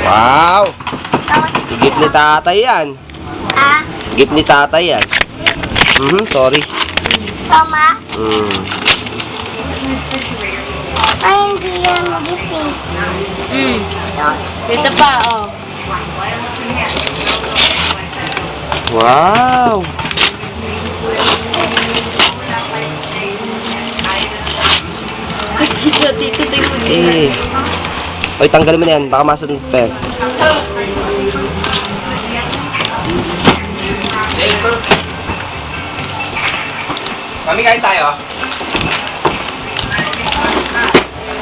Wow! Gift ni tatay yan. Ah? Gift ni tatay yan. Sorry. Tama? Ay, hindi yan magising. Ito pa, oh. Wow! Dito, tingnan mo. Oy, tanggalin mo na yan. Baka masunod pa yan. Mami, kain tayo.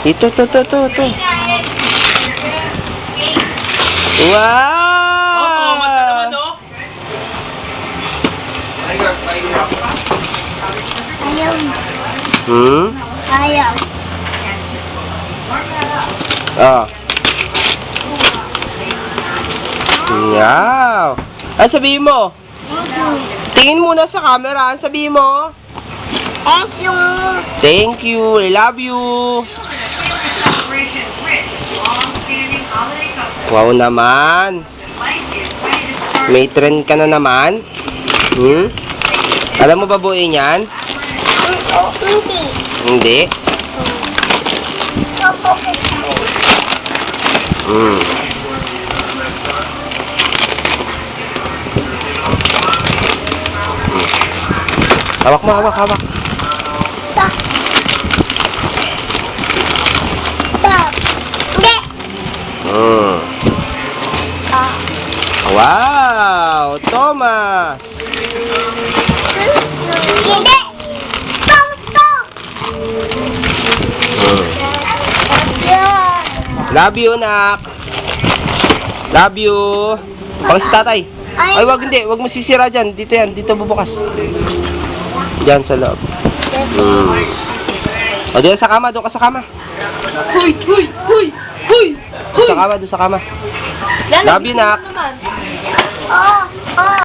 Ito. Wow! Oh, mata naman, oh. Ayaw. Ayaw. Wow! Ano sabihin mo? Tingin muna sa camera. Ano sabihin mo? Thank you. Thank you. I love you. Wow naman. May trend ka na naman. Alam mo ba buuin yan? Hindi. Hindi. Hawak mo, hawak. Stop. Hindi. Wow! Thomas! Hindi. Stop. Love you, nak. Love you. Pang si tatay. Ay, wag hindi. Wag mo sisira dyan. Dito yan. Dito bubukas. Diyan sa loob. O, diyan sa kama. Doon ka sa kama. Huy! Doon sa kama. Love you, nak. Oh.